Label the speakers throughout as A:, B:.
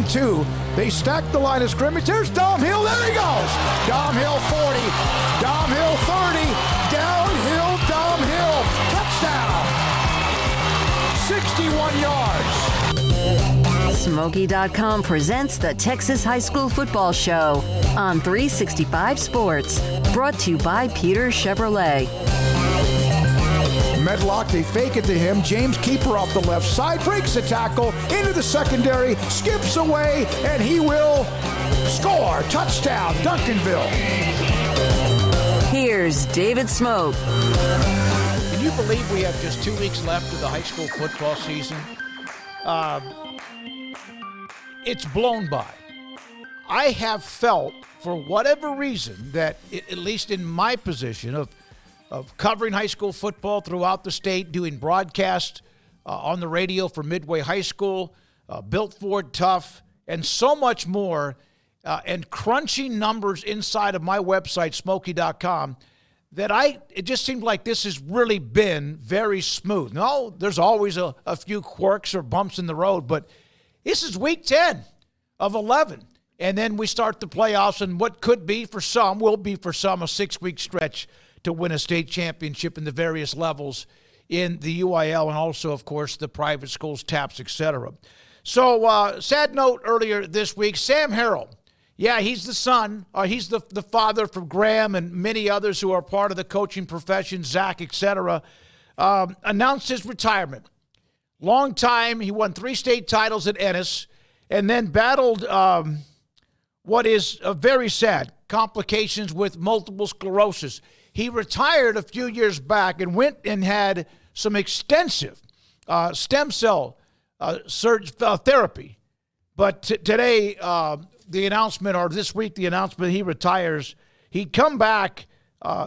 A: and 2. They stack the line of scrimmage. There's Dom Hill. There he goes. Dom Hill 40. Dom Hill 30. Downhill Dom Hill. Touchdown. 61 yards.
B: Smoaky.com presents the Texas High School Football Show on 365 Sports. Brought to you by Peter Chevrolet.
A: Medlock, they fake it to him. James Keeper off the left side, breaks the tackle, into the secondary, skips away, and he will score. Touchdown, Duncanville.
B: Here's David Smoke.
C: Can you believe we have just 2 weeks left of the high school football season? It's blown by. I have felt, for whatever reason, that at least in my position of covering high school football throughout the state, doing broadcasts on the radio for Midway High School, Built Ford Tough, and so much more, and crunching numbers inside of my website, Smoaky.com, that it just seemed like this has really been very smooth. No, there's always a few quirks or bumps in the road, but this is week 10 of 11. And then we start the playoffs, and what could be for some, will be for some, a 6-week stretch to win a state championship in the various levels in the UIL and also, of course, the private schools, TAPS, etc. So, sad note earlier this week, Sam Harrell. Yeah, he's the son. He's the father for Graham and many others who are part of the coaching profession, Zach, etc. Announced his retirement. Long time. He won 3 state titles at Ennis and then battled what is very sad, complications with multiple sclerosis. He retired a few years back and went and had some extensive stem cell therapy. But today, the announcement, or this week, the announcement he retires. He'd come back.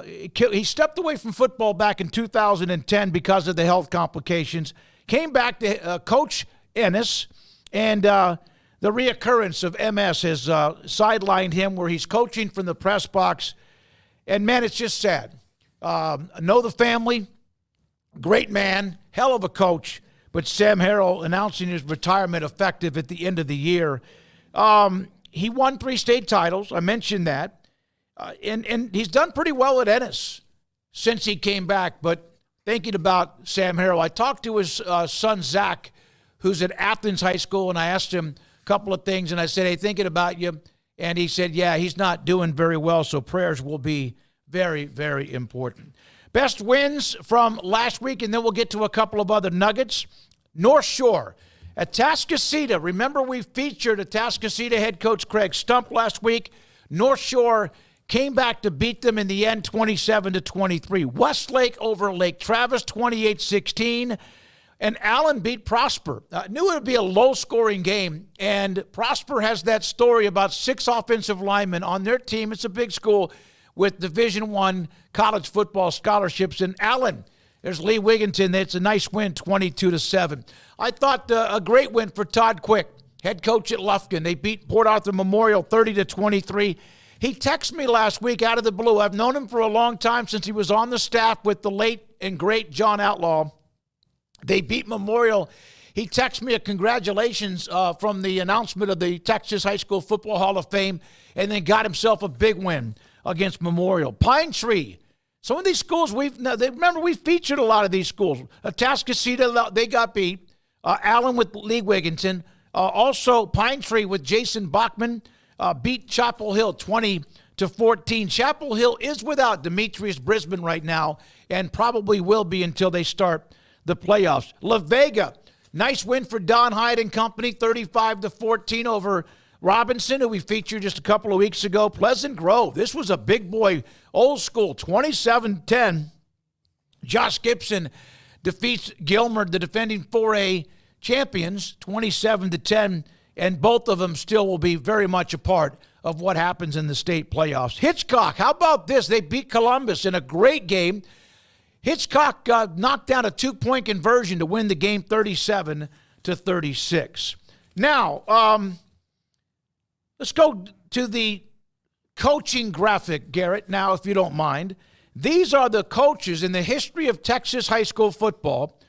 C: He stepped away from football back in 2010 because of the health complications. Came back to coach Ennis, and the reoccurrence of MS has sidelined him, where he's coaching from the press box. And, man, it's just sad. Know the family, great man, hell of a coach, but Sam Harrell announcing his retirement effective at the end of the year. He won 3 state titles. I mentioned that. And he's done pretty well at Ennis since he came back. But thinking about Sam Harrell, I talked to his son, Zach, who's at Athens High School, and I asked him a couple of things, and I said, hey, thinking about you. And he said, yeah, he's not doing very well, so prayers will be very, very important. Best wins from last week, and then we'll get to a couple of other nuggets. North Shore at Atascocita. Remember, we featured Atascocita head coach Craig Stump last week. North Shore came back to beat them in the end, 27-23. Westlake over Lake Travis, 28-16. And Allen beat Prosper. Knew it would be a low-scoring game, and Prosper has that story about 6 offensive linemen on their team. It's a big school with Division I college football scholarships. And Allen, there's Lee Wigginton. It's a nice win, 22-7. I thought a great win for Todd Quick, head coach at Lufkin. They beat Port Arthur Memorial 30-23. He texted me last week out of the blue. I've known him for a long time, since he was on the staff with the late and great John Outlaw. They beat Memorial. He texted me a congratulations from the announcement of the Texas High School Football Hall of Fame, and then got himself a big win against Memorial. Pine Tree. Some of these schools, remember we featured a lot of these schools. Atascocita, they got beat. Allen with Lee Wigginton. Also, Pine Tree with Jason Bachman beat Chapel Hill 20-14. Chapel Hill is without Demetrius Brisbane right now, and probably will be until they start the playoffs. La Vega, nice win for Don Hyde and company, 35-14 over Robinson, who we featured just a couple of weeks ago. Pleasant Grove, this was a big boy, old school, 27-10. Josh Gibson defeats Gilmer, the defending 4A champions, 27-10, and both of them still will be very much a part of what happens in the state playoffs. Hitchcock, how about this? They beat Columbus in a great game. Hitchcock knocked down a 2-point conversion to win the game 37-36. Now, let's go to the coaching graphic, Garrett, now, if you don't mind. These are the coaches in the history of Texas high school football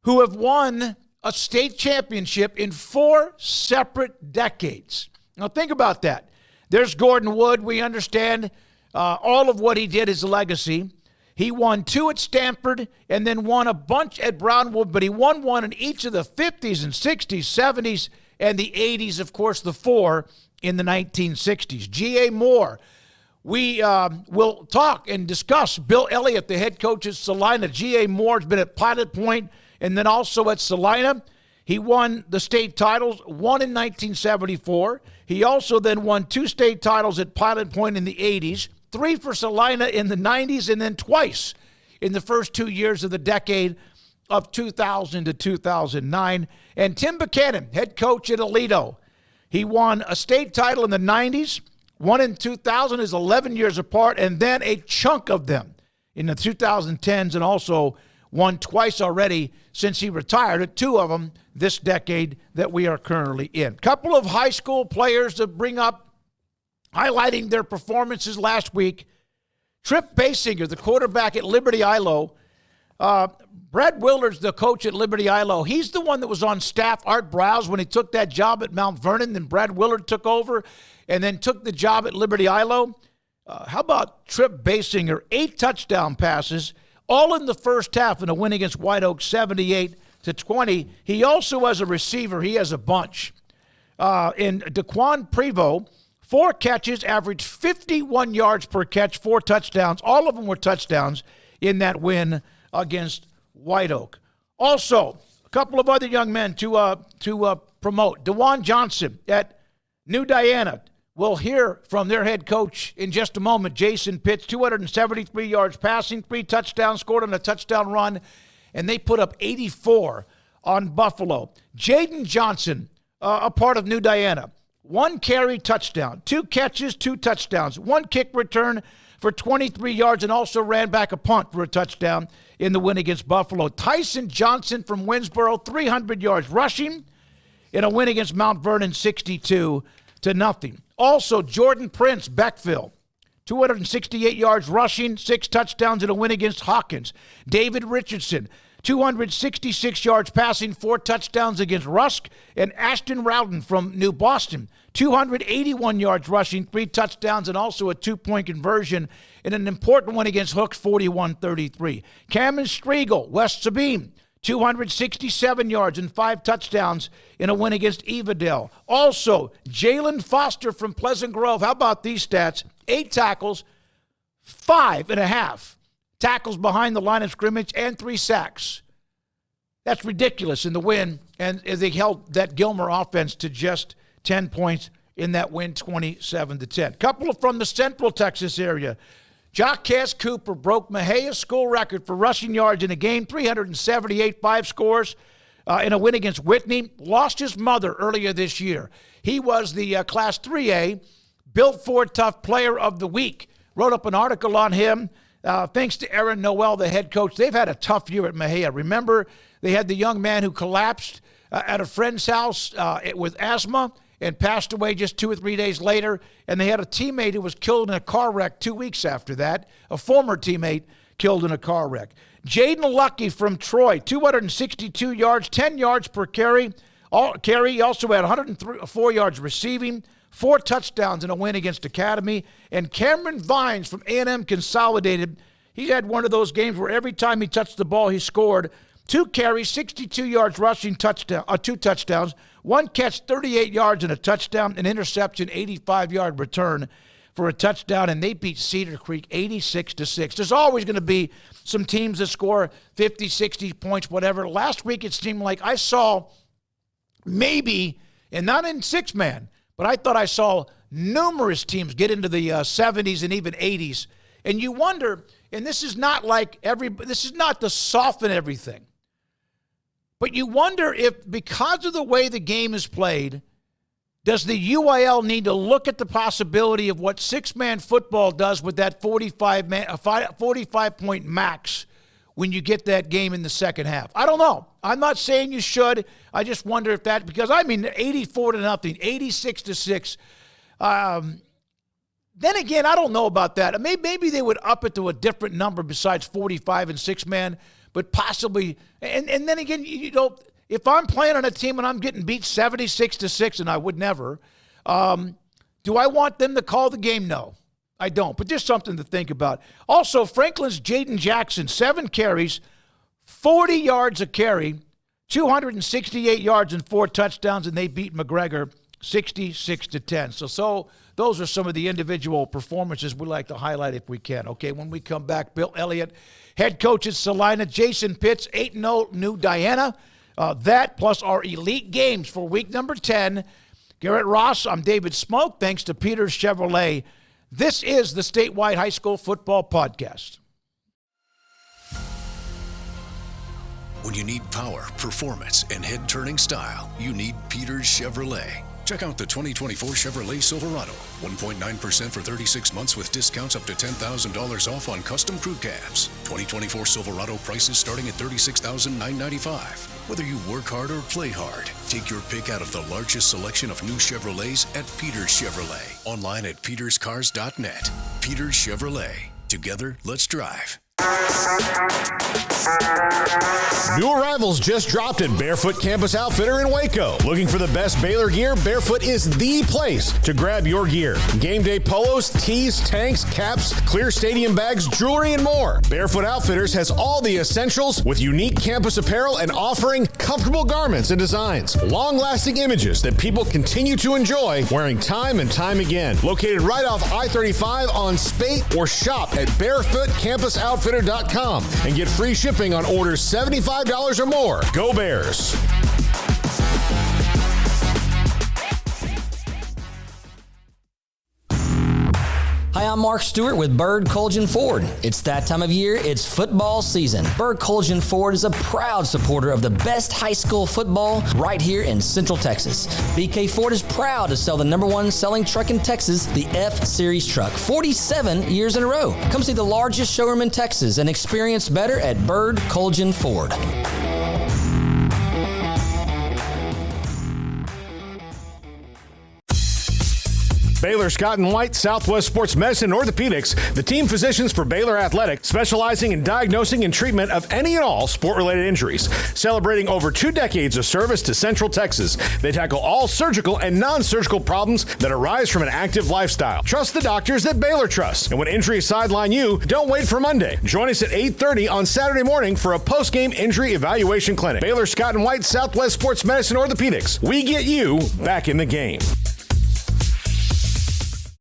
C: who have won a state championship in 4 separate decades. Now think about that. There's Gordon Wood. We understand all of what he did, his legacy. He won 2 at Stanford and then won a bunch at Brownwood, but he won 1 in each of the 50s and 60s, 70s, and the 80s, of course, the 4 in the 1960s. G.A. Moore. We will talk and discuss Bill Elliott, the head coach at Celina. G.A. Moore has been at Pilot Point and then also at Celina. He won the state titles, 1 in 1974. He also then won 2 state titles at Pilot Point in the 80s, 3 for Celina in the 90s, and then twice in the first 2 years of the decade of 2000 to 2009. And Tim Buchanan, head coach at Aledo. He won a state title in the 90s, 1 in 2000 is 11 years apart, and then a chunk of them in the 2010s, and also won twice already since he retired, 2 of them this decade that we are currently in. Couple of high school players to bring up, highlighting their performances last week. Trip Basinger, the quarterback at Liberty Ilo. Brad Willard's the coach at Liberty Ilo. He's the one that was on staff, Art Browse, when he took that job at Mount Vernon. Then Brad Willard took over and then took the job at Liberty Ilo. How about Trip Basinger? 8 touchdown passes, all in the first half in a win against White Oak, 78-20. He also, as a receiver, he has a bunch. In Daquan Prevost, 4 catches, averaged 51 yards per catch, 4 touchdowns. All of them were touchdowns in that win against White Oak. Also, a couple of other young men to promote. DeJuan Johnson at New Diana. We'll hear from their head coach in just a moment. Jason Pitts, 273 yards passing, 3 touchdowns, scored on a touchdown run, and they put up 84 on Buffalo. Jaden Johnson, a part of New Diana. 1 carry, touchdown. 2 catches, 2 touchdowns. 1 kick return for 23 yards and also ran back a punt for a touchdown in the win against Buffalo. Tyson Johnson from Winsboro, 300 yards rushing in a win against Mount Vernon, 62-0. Also, Jordan Prince, Beckville, 268 yards rushing, 6 touchdowns in a win against Hawkins. David Richardson, 266 yards passing, 4 touchdowns against Rusk. And Ashton Rowden from New Boston, 281 yards rushing, 3 touchdowns, and also a 2-point conversion in an important one against Hooks, 41-33. Cameron Striegel, West Sabine, 267 yards and 5 touchdowns in a win against Evadale. Also, Jalen Foster from Pleasant Grove. How about these stats? 8 tackles, 5.5 tackles behind the line of scrimmage, and 3 sacks. That's ridiculous in the win, and they held that Gilmer offense to just 10 points in that win, 27-10. Couple from the Central Texas area. Jacques Cooper broke Mahaya's school record for rushing yards in a game, 378, 5 scores in a win against Whitney. Lost his mother earlier this year. He was the Class 3A Built Ford Tough Player of the Week. Wrote up an article on him. Thanks to Aaron Noel, the head coach. They've had a tough year at Mahia. Remember, they had the young man who collapsed at a friend's house with asthma and passed away just 2 or 3 days later. And they had a teammate who was killed in a car wreck 2 weeks after that, a former teammate killed in a car wreck. Jaden Lucky from Troy, 262 yards, 10 yards per carry. He also had 104 yards receiving, 4 touchdowns in a win against Academy. And Cameron Vines from A&M Consolidated, he had one of those games where every time he touched the ball, he scored. 2 carries, 62 yards rushing, 2 touchdowns, 1 catch, 38 yards and a touchdown, an interception, 85-yard return for a touchdown, and they beat Cedar Creek 86-6. There's always going to be some teams that score 50, 60 points, whatever. Last week it seemed like I saw maybe, and not in 6-man, but I thought I saw numerous teams get into the 70s and even 80s. And you wonder, and this is not this is not to soften everything, but you wonder if, because of the way the game is played, does the UIL need to look at the possibility of what 6-man football does with that 45-point max when you get that game in the second half? I don't know. I'm not saying you should. I just wonder if that, because 84-0, 86-6. Then again, I don't know about that. Maybe they would up it to a different number besides 45 and 6-man, but possibly. And then again, if I'm playing on a team and I'm getting beat 76-6, and I would never, do I want them to call the game? No, I don't. But just something to think about. Also, Franklin's Jaden Jackson, 7 carries, 40 yards a carry, 268 yards and 4 touchdowns, and they beat McGregor 66-10. So those are some of the individual performances we like to highlight if we can. Okay, when we come back, Bill Elliott, head coach at Celina, Jason Pitts, 8-0 New Diana. That plus our elite games for week number 10. Garrett Ross, I'm David Smoke. Thanks to Peters Chevrolet. This is the Statewide High School Football Podcast.
D: When you need power, performance, and head-turning style, you need Peters Chevrolet. Check out the 2024 Chevrolet Silverado. 1.9% for 36 months with discounts up to $10,000 off on custom crew cabs. 2024 Silverado prices starting at $36,995. Whether you work hard or play hard, take your pick out of the largest selection of new Chevrolets at Peters Chevrolet. Online at peterscars.net. Peters Chevrolet. Together, let's drive.
E: New arrivals just dropped at Barefoot Campus Outfitter in Waco. Looking for the best Baylor gear? Barefoot is the place to grab your gear. Game day polos, tees, tanks, caps, clear stadium bags, jewelry, and more. Barefoot Outfitters has all the essentials with unique campus apparel and offering comfortable garments and designs. Long-lasting images that people continue to enjoy wearing time and time again. Located right off I-35 on Spate, or shop at barefootcampusoutfitter.com and get free shipping on orders $75 or more. Go Bears!
F: Hi, I'm Mark Stewart with Bird Colgan Ford. It's that time of year, it's football season. Bird Colgan Ford is a proud supporter of the best high school football right here in Central Texas. BK Ford is proud to sell the #1 selling truck in Texas, the F-Series truck, 47 years in a row. Come see the largest showroom in Texas and experience better at Bird Colgan Ford.
E: Baylor Scott and White, Southwest Sports Medicine and Orthopedics, the team physicians for Baylor Athletics, specializing in diagnosing and treatment of any and all sport-related injuries. Celebrating over 2 decades of service to Central Texas, they tackle all surgical and non-surgical problems that arise from an active lifestyle. Trust the doctors that Baylor trusts. And when injuries sideline you, don't wait for Monday. Join us at 8:30 on Saturday morning for a post-game injury evaluation clinic. Baylor Scott and White, Southwest Sports Medicine and Orthopedics. We get you back in the game.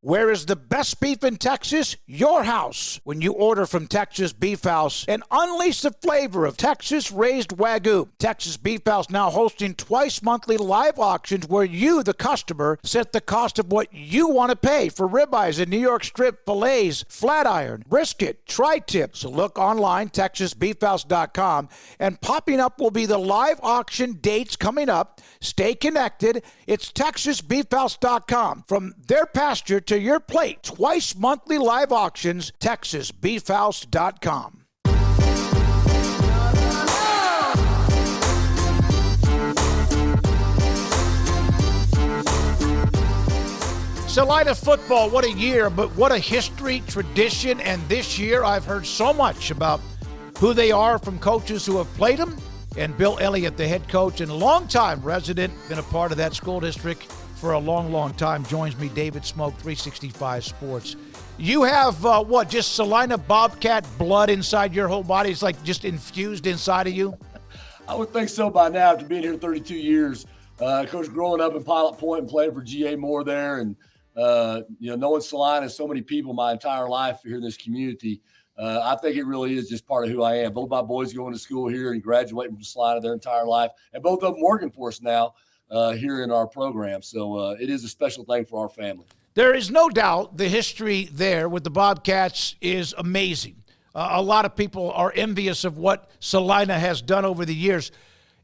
C: Where is the best beef in Texas? Your house. When you order from Texas Beef House and unleash the flavor of Texas-raised Wagyu. Texas Beef House now hosting twice monthly live auctions where you, the customer, set the cost of what you want to pay for ribeyes and New York strip, fillets, flat iron, brisket, tri-tip. So look online, TexasBeefHouse.com, and popping up will be the live auction dates coming up. Stay connected. It's TexasBeefHouse.com. From their pasture to your plate, twice monthly live auctions, TexasBeefHouse.com. Celina football, what a year, but what a history, tradition, and this year I've heard so much about who they are from coaches who have played them, and Bill Elliott, the head coach and longtime resident, been a part of that school district for a long, long time, joins me, David Smoke, 365 Sports. You have, just Celina Bobcat blood inside your whole body? It's like just infused inside of you?
G: I would think so by now, after being here 32 years. Coach, growing up in Pilot Point and playing for G.A. Moore there, and, knowing Celina, so many people my entire life here in this community, I think it really is just part of who I am. Both my boys going to school here and graduating from Celina their entire life, and both of them working for us now here in our program. So it is a special thing for our family.
C: There is no doubt the history there with the Bobcats is amazing. A lot of people are envious of what Celina has done over the years.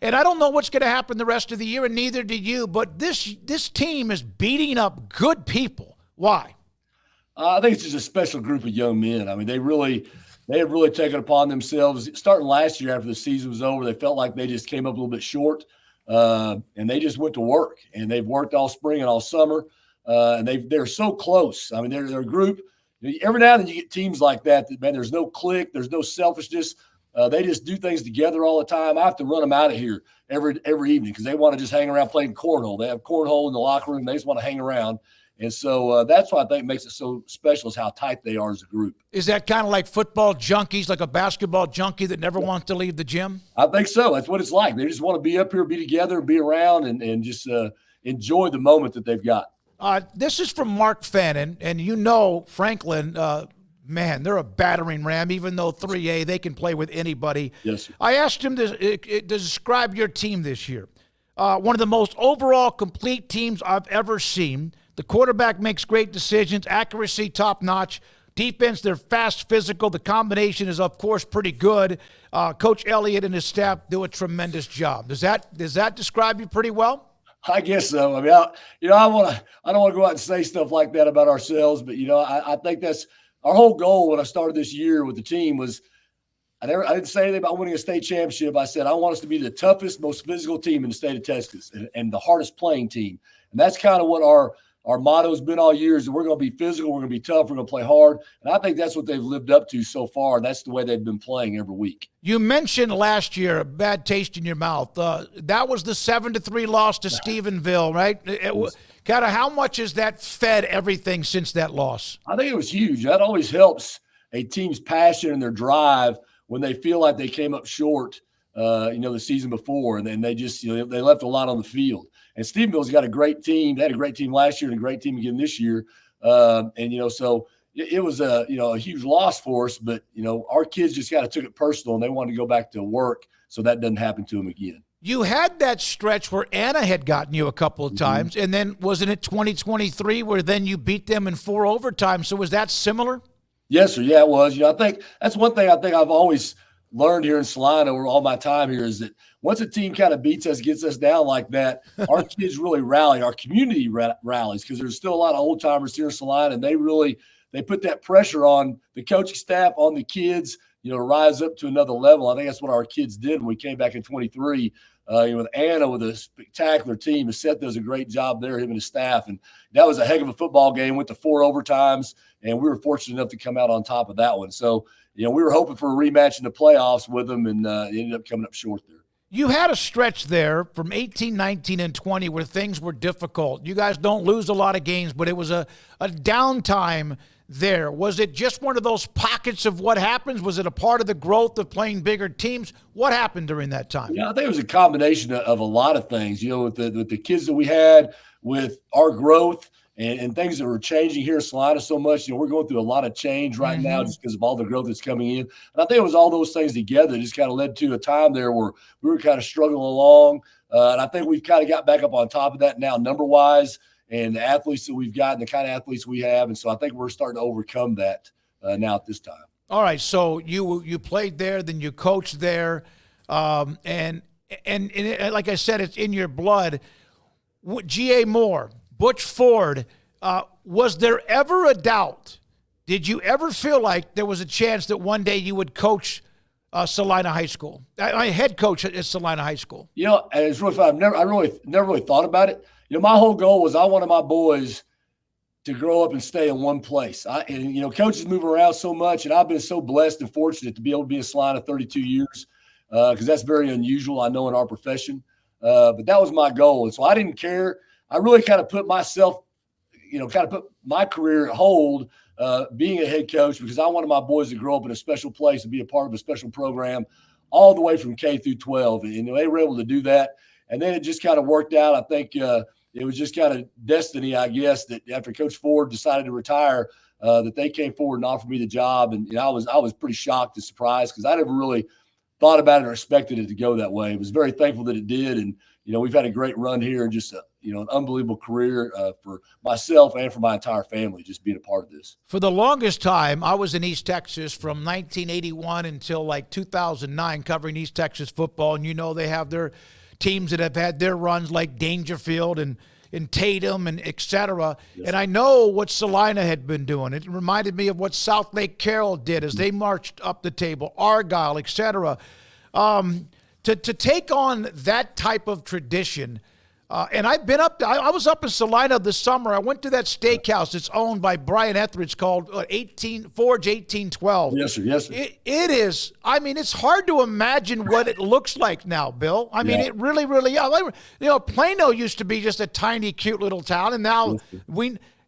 C: And I don't know what's going to happen the rest of the year, and neither do you. But this team is beating up good people. Why?
G: I think it's just a special group of young men. I mean, they have really taken upon themselves. Starting last year after the season was over, they felt like they just came up a little bit short, and they just went to work. And they've worked all spring and all summer, and they're so close. I mean, they're a group. Every now and then you get teams like that, man, there's no clique, there's no selfishness. They just do things together all the time. I have to run them out of here every evening because they want to just hang around playing cornhole. They have cornhole in the locker room. They just want to hang around. And so that's what I think makes it so special is how tight they are as a group.
C: Is that kind of like football junkies, like a basketball junkie that never wants to leave the gym?
G: I think so. That's what it's like. They just want to be up here, be together, be around, and just enjoy the moment that they've got.
C: This is from Mark Fannin, and you know Franklin, man, they're a battering ram. Even though 3A, they can play with anybody.
G: Yes, sir.
C: I asked him to describe your team this year. One of the most overall complete teams I've ever seen. The quarterback makes great decisions, accuracy top-notch. Defense, they're fast, physical. The combination is, of course, pretty good. Coach Elliott and his staff do a tremendous job. Does that describe you pretty well?
G: I guess so. I mean, I don't want to go out and say stuff like that about ourselves, but I think that's our whole goal when I started this year with the team was I didn't say anything about winning a state championship. I said I want us to be the toughest, most physical team in the state of Texas and the hardest playing team. And that's kind of what our motto has been all year is that we're going to be physical, we're going to be tough, we're going to play hard. And I think that's what they've lived up to so far. And that's the way they've been playing every week.
C: You mentioned last year a bad taste in your mouth. That was the 7-3 loss to Stephenville, right? Kind of how much has that fed everything since that loss?
G: I think it was huge. That always helps a team's passion and their drive when they feel like they came up short, the season before, and then they just, they left a lot on the field. And Stephenville's got a great team. They had a great team last year and a great team again this year. So it was a huge loss for us, but, our kids just kind of took it personal and they wanted to go back to work so that doesn't happen to them again.
C: You had that stretch where Anna had gotten you a couple of times, and then wasn't it 2023 where then you beat them in 4 overtimes? So was that similar?
G: Yes, sir. Yeah, it was. I think that's one thing I've always learned here in Celina over all my time here is that once a team kind of beats us, gets us down like that, our kids really rally. Our community rallies because there's still a lot of old timers here in Celina, and they put that pressure on the coaching staff, on the kids, to rise up to another level. I think that's what our kids did when we came back in 23. With Anna with a spectacular team. Seth does a great job there, him and his staff. And that was a heck of a football game, went to 4 overtimes, and we were fortunate enough to come out on top of that one. So, we were hoping for a rematch in the playoffs with them, and it ended up coming up short there.
C: You had a stretch there from 18, 19, and 20 where things were difficult. You guys don't lose a lot of games, but it was a downtime there. Was it just one of those pockets of what happens? Was it a part of the growth of playing bigger teams? What happened during that time?
G: I think it was a combination of a lot of things, with the kids that we had, with our growth and things that were changing here in Celina so much. We're going through a lot of change right now just because of all the growth that's coming in. And I think it was all those things together that just kind of led to a time there where we were kind of struggling along. And I think we've kind of got back up on top of that now number-wise, and the athletes that we've got and the kind of athletes we have. And so I think we're starting to overcome that now at this time. All
C: right. So you played there, then you coached there. And like I said, it's in your blood. G.A. Moore, Butch Ford, was there ever a doubt? Did you ever feel like there was a chance that one day you would coach Celina High School? Head coach at Celina High School.
G: And it's really fun. I never really thought about it. My whole goal was I wanted my boys to grow up and stay in one place. Coaches move around so much, and I've been so blessed and fortunate to be able to be in Celina 32 years because that's very unusual, I know, in our profession. But that was my goal, and so I didn't care. I really kind of put myself, put my career at hold being a head coach because I wanted my boys to grow up in a special place and be a part of a special program all the way from K through 12. And they were able to do that. And then it just kind of worked out. I think it was just kind of destiny, I guess, that after Coach Ford decided to retire, that they came forward and offered me the job. And I was pretty shocked and surprised because I never really thought about it or expected it to go that way. I was very thankful that it did. And, we've had a great run here and just, an unbelievable career for myself and for my entire family, just being a part of this.
C: For the longest time, I was in East Texas from 1981 until like 2009 covering East Texas football. And, they have their teams that have had their runs like Dangerfield and Tatum and et cetera. Yes. And I know what Celina had been doing. It reminded me of what South Lake Carroll did as they marched up the table, Argyle, et cetera. To take on that type of tradition, And I've been up. I was up in Celina this summer. I went to that steakhouse. It's owned by Brian Etheridge called Forge 1812.
G: Yes, sir. Yes, sir.
C: It is. I mean, it's hard to imagine what it looks like now, Bill. I mean, it really, really. Plano used to be just a tiny, cute little town, and now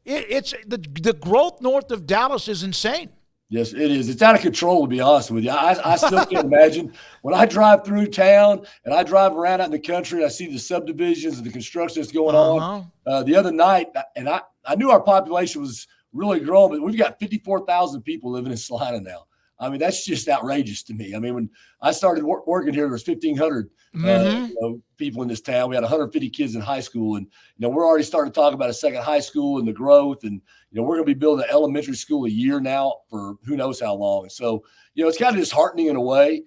C: it's the growth north of Dallas is insane.
G: Yes, it is. It's out of control, to be honest with you. I still can't imagine when I drive through town and I drive around out in the country and I see the subdivisions and the construction that's going on. The other night, and I knew our population was really growing, but we've got 54,000 people living in Celina now. I mean, that's just outrageous to me. I mean, when I started working here, there was 1,500 people in this town. We had 150 kids in high school, and we're already starting to talk about a second high school and the growth. And we're going to be building an elementary school a year now for who knows how long. And so, it's kind of disheartening in a way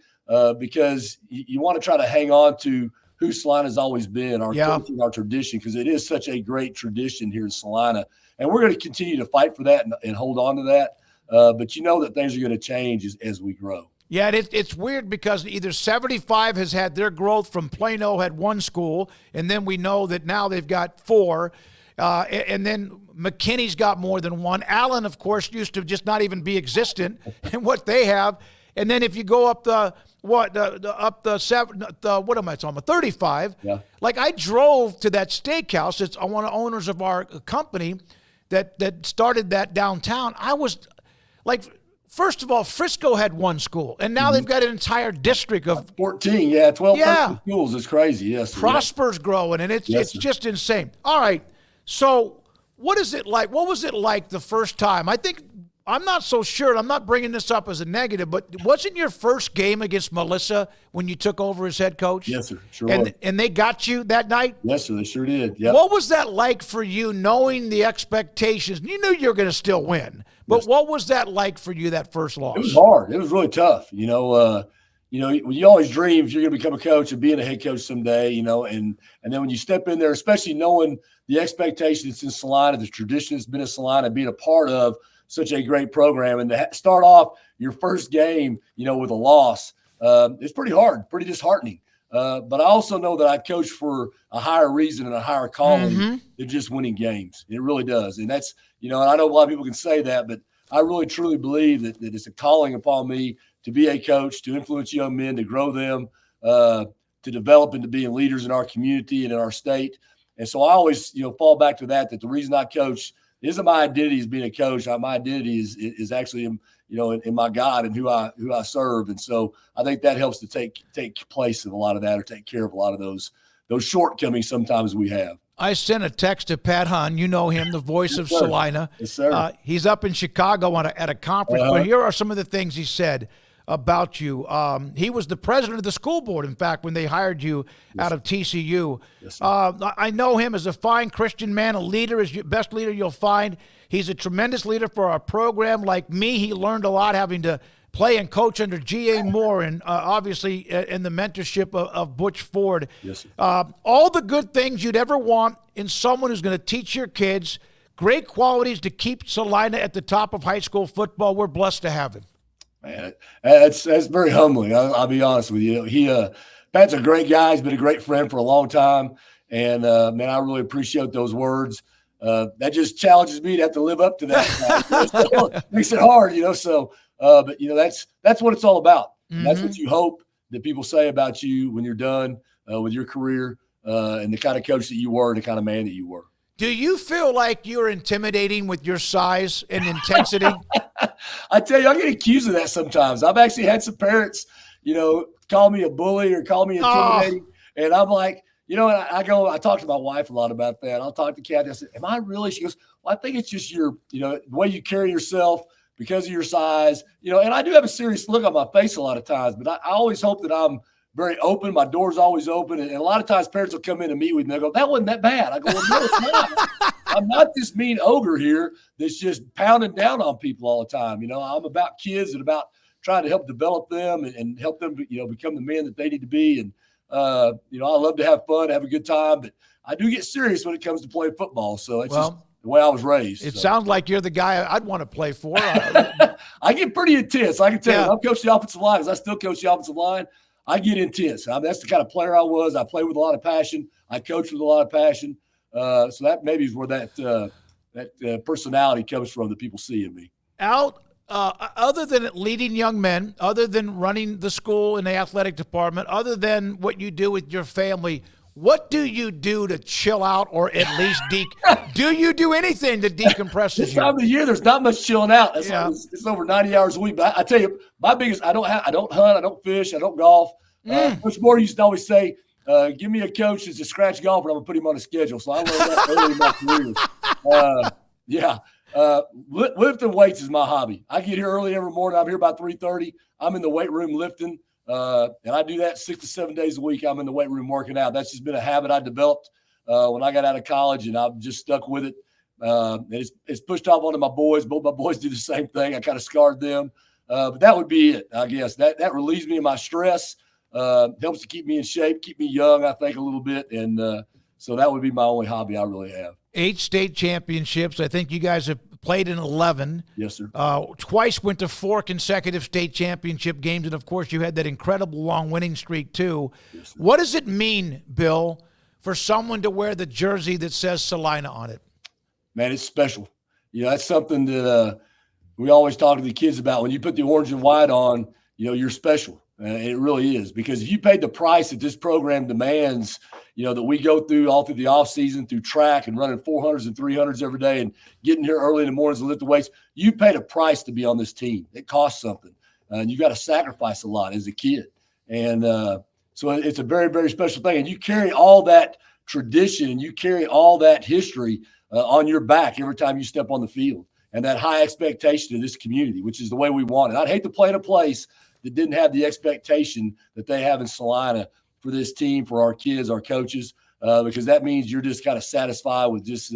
G: because you want to try to hang on to who Celina's always been, our culture, our tradition, because it is such a great tradition here in Celina, and we're going to continue to fight for that and hold on to that. But that things are going to change as we grow.
C: Yeah, it's weird because either 75 has had their growth from Plano, had one school, and then we know that now they've got 4. And then McKinney's got more than one. Allen, of course, used to just not even be existent in what they have. And then if you go up the 35.
G: Yeah.
C: Like I drove to that steakhouse. It's one of the owners of our company that started that downtown. I was like, first of all, Frisco had one school, and now they've got an entire district of
G: 14. 12 schools is crazy. Yes.
C: Prosper's growing, and it's just insane. All right. So what is it like? What was it like the first time? I'm not so sure. I'm not bringing this up as a negative, but wasn't your first game against Melissa when you took over as head coach?
G: Yes, sir. Sure was.
C: And they got you that night?
G: Yes, sir. They sure did. Yep.
C: What was that like for you, knowing the expectations? You knew you were going to still win, but what was that like for you, that first loss?
G: It was hard. It was really tough. You always dream you're going to become a coach and being a head coach someday, and then when you step in there, especially knowing the expectations in Celina, the tradition that's been in Celina, being a part of such a great program, and to start off your first game, with a loss, it's pretty hard, pretty disheartening. But I also know that I coach for a higher reason and a higher calling than just winning games. It really does. And that's, and I know a lot of people can say that, but I really truly believe that it's a calling upon me to be a coach, to influence young men, to grow them, to develop into being leaders in our community and in our state. And so I always, fall back to that the reason I coach isn't my identity as being a coach. My identity is actually, in my God and who I serve. And so I think that helps to take place of a lot of that, or take care of a lot of those shortcomings sometimes we have.
C: I sent a text to Pat Hahn. You know him, the voice of Celina.
G: Yes, sir.
C: He's up in Chicago at a conference. But here are some of the things he said about you. He was the president of the school board, in fact, when they hired you out of TCU.
G: Yes,
C: I know him as a fine Christian man, a leader, is the best leader you'll find. He's a tremendous leader for our program. Like me, he learned a lot having to play and coach under G.A. Moore and obviously in the mentorship of Butch Ford.
G: Yes,
C: all the good things you'd ever want in someone who's going to teach your kids, great qualities to keep Celina at the top of high school football. We're blessed to have him.
G: Man, that's very humbling. I'll be honest with you. Pat's a great guy. He's been a great friend for a long time. And, man, I really appreciate those words. That just challenges me to have to live up to that. So, makes it hard, So, but, that's what it's all about. That's what you hope that people say about you when you're done with your career and the kind of coach that you were and the kind of man that you were.
C: Do you feel like you're intimidating with your size and intensity?
G: I tell you, I get accused of that sometimes. I've actually had some parents, call me a bully or call me intimidating. And I'm like, and I talk to my wife a lot about that. I'll talk to Kathy. I said, am I really? She goes, well, I think it's just your, the way you carry yourself because of your size, and I do have a serious look on my face a lot of times, but I always hope that I'm very open. My door's always open. And a lot of times parents will come in and meet with me. They'll go, that wasn't that bad. I go, well, no, it's not. I'm not this mean ogre here that's just pounding down on people all the time. I'm about kids and about trying to help develop them and help them, become the men that they need to be. And, I love to have fun, have a good time, but I do get serious when it comes to playing football. So it's just the way I was raised.
C: It sounds like you're the guy I'd want to play for.
G: I get pretty intense. I can tell you, I'm coaching the offensive line. As I still coach the offensive line, I get intense. That's the kind of player I was. I play with a lot of passion. I coach with a lot of passion. So that maybe is where that personality comes from that people see in me.
C: Other than leading young men, other than running the school in the athletic department, other than what you do with your family, what do you do to chill out, or at least do you do anything that decompresses you?
G: This time of the year, there's not much chilling out. It's over 90 hours a week. But I tell you, my biggest, I don't hunt, I don't fish, I don't golf. Coach Moore used to always say, give me a coach that's a scratch golfer, I'm going to put him on a schedule. So I learned that early in my career. Lifting weights is my hobby. I get here early every morning. I'm here about 3:30. I'm in the weight room lifting, and I do that 6 to 7 days a week. I'm in the weight room working out. That's just been a habit I developed when I got out of college, and I've just stuck with it. And it's pushed off onto my boys. Both my boys do the same thing. I kind of scarred them. But that would be it, I guess. That relieves me of my stress, helps to keep me in shape, keep me young, I think, a little bit. And so that would be my only hobby I really have. 8
C: state championships. I think you guys have played in 11.
G: Yes, sir.
C: Twice went to 4 consecutive state championship games. And, of course, you had that incredible long winning streak, too.
G: Yes, sir.
C: What does it mean, Bill, for someone to wear the jersey that says Celina on it?
G: Man, it's special. That's something that we always talk to the kids about. When you put the orange and white on, you're special. And it really is, because if you paid the price that this program demands, that we go through all through the off season, through track and running 400s and 300s every day and getting here early in the mornings to lift the weights, you paid a price to be on this team. It costs something. And you got to sacrifice a lot as a kid. And so it's a very, very special thing. And you carry all that tradition and you carry all that history on your back every time you step on the field, and that high expectation of this community, which is the way we want it. I'd hate to play in a place that didn't have the expectation that they have in Celina for this team, for our kids, our coaches, because that means you're just kind of satisfied with just,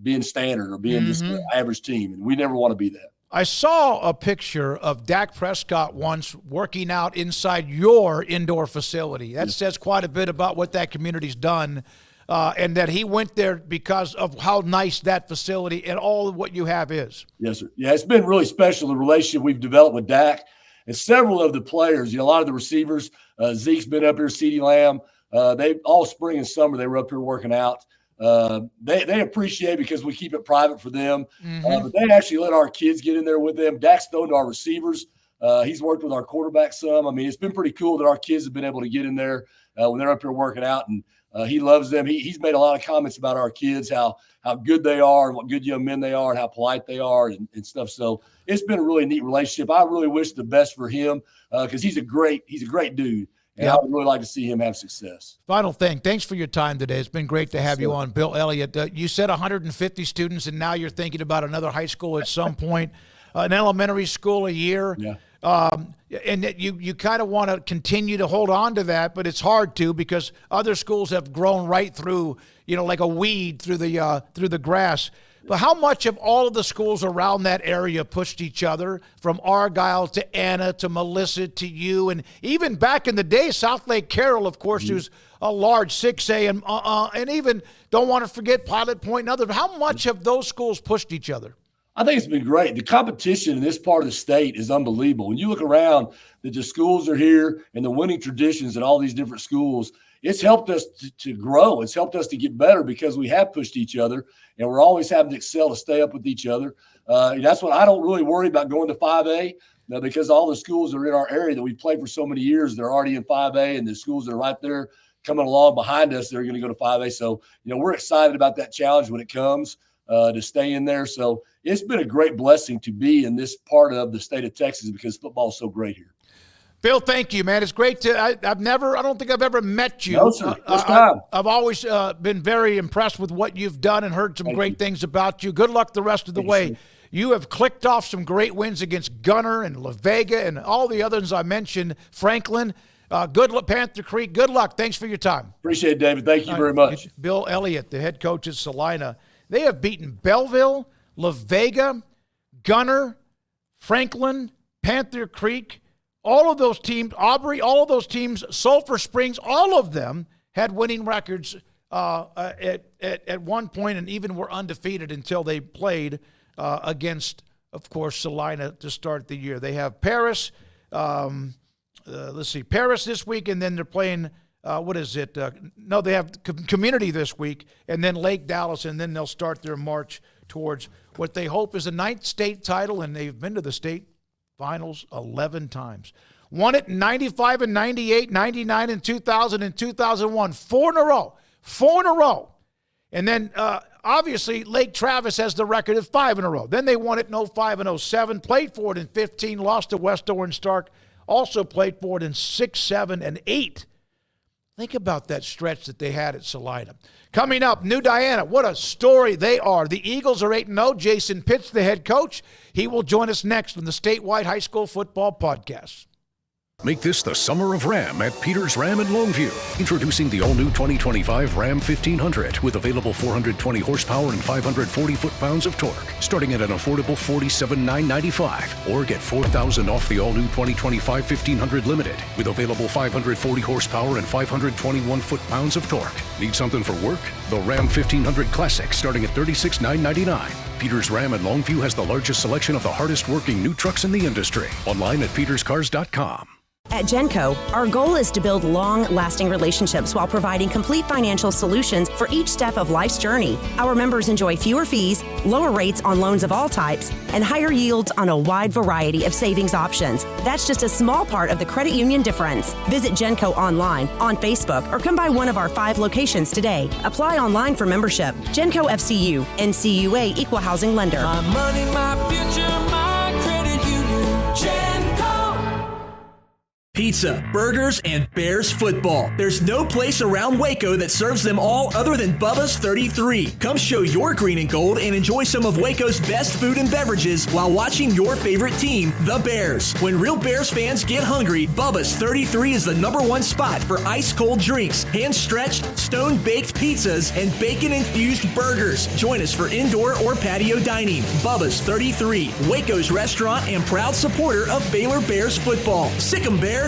G: being standard or being just an average team. And we never want to be that.
C: I saw a picture of Dak Prescott once working out inside your indoor facility. That says quite a bit about what that community's done, and that he went there because of how nice that facility and all of what you have is.
G: Yes, sir. Yeah, it's been really special, the relationship we've developed with Dak. And several of the players, a lot of the receivers, Zeke's been up here, CeeDee Lamb, they all spring and summer, they were up here working out. They appreciate because we keep it private for them. But they actually let our kids get in there with them. Dak's thrown to our receivers. He's worked with our quarterback some. I mean, it's been pretty cool that our kids have been able to get in there when they're up here working out. And he loves them. He's made a lot of comments about our kids, how good they are and what good young men they are and how polite they are and stuff. So it's been a really neat relationship. I really wish the best for him because he's a great dude. And I would really like to see him have success.
C: Final thing. Thanks for your time today. It's been great to have you on, Bill Elliott. You said 150 students, and now you're thinking about another high school at some point, an elementary school a year.
G: Yeah.
C: And that you kind of want to continue to hold on to that, but it's hard to because other schools have grown right through, like a weed through the grass. But how much of all of the schools around that area pushed each other, from Argyle to Anna to Melissa to you, and even back in the day, South Lake Carroll, of course, who's a large 6A, and even don't want to forget Pilot Point and others. How much of those schools pushed each other?
G: I think it's been great. The competition in this part of the state is unbelievable. When you look around, that the schools are here and the winning traditions at all these different schools, it's helped us to grow. It's helped us to get better because we have pushed each other, and we're always having to excel to stay up with each other. That's what I don't really worry about going to 5A because all the schools that are in our area that we've played for so many years, they're already in 5A, and the schools that are right there coming along behind us, they're going to go to 5A. So, we're excited about that challenge when it comes to stay in there. So it's been a great blessing to be in this part of the state of Texas because football is so great here.
C: Bill, thank you, man. It's great to. I don't think I've ever met you.
G: No, sir. First time.
C: I've always been very impressed with what you've done and heard some great things about you. Good luck the rest of the way.
G: You.
C: You have clicked off some great wins against Gunner and La Vega and all the others I mentioned. Franklin, good luck, Panther Creek. Good luck. Thanks for your time.
G: Appreciate it, David. Thank you very much.
C: Bill Elliott, the head coach at Celina. They have beaten Belleville, La Vega, Gunner, Franklin, Panther Creek. All of those teams, Aubrey, all of those teams, Sulphur Springs, all of them had winning records at one point and even were undefeated until they played against, of course, Celina to start the year. They have Paris, let's see, Paris this week, and then they're playing, what is it? No, they have Community this week, and then Lake Dallas, and then they'll start their march towards what they hope is a 9th state title, and they've been to the state finals 11 times. Won it in 95 and 98, 99 and 2000 and 2001. 4 in a row. 4 in a row. And then, obviously, Lake Travis has the record of 5 in a row. Then they won it in 05 and 07, played for it in 15, lost to West Orange Stark, also played for it in 6, 7, and 8. Think about that stretch that they had at Celina. Coming up, New Diana, what a story they are. The Eagles are 8-0. Jason Pitts, the head coach, he will join us next on the Statewide High School Football Podcast.
D: Make this the summer of Ram at Peters Ram in Longview. Introducing the all-new 2025 Ram 1500 with available 420 horsepower and 540 foot-pounds of torque, starting at an affordable $47,995. Or get $4,000 off the all-new 2025 1500 Limited with available 540 horsepower and 521 foot-pounds of torque. Need something for work? The Ram 1500 Classic starting at $36,999. Peters Ram in Longview has the largest selection of the hardest-working new trucks in the industry. Online at peterscars.com.
H: At Genco, our goal is to build long-lasting relationships while providing complete financial solutions for each step of life's journey. Our members enjoy fewer fees, lower rates on loans of all types, and higher yields on a wide variety of savings options. That's just a small part of the credit union difference. Visit Genco online, on Facebook, or come by one of our 5 locations today. Apply online for membership. Genco FCU, NCUA Equal Housing Lender.
I: My money, my future, my credit union. Genco.
J: Pizza, burgers, and Bears football. There's no place around Waco that serves them all other than Bubba's 33. Come show your green and gold and enjoy some of Waco's best food and beverages while watching your favorite team, the Bears. When real Bears fans get hungry, Bubba's 33 is the #1 spot for ice-cold drinks, hand-stretched, stone-baked pizzas, and bacon-infused burgers. Join us for indoor or patio dining. Bubba's 33, Waco's restaurant and proud supporter of Baylor Bears football. Sick 'em, Bears!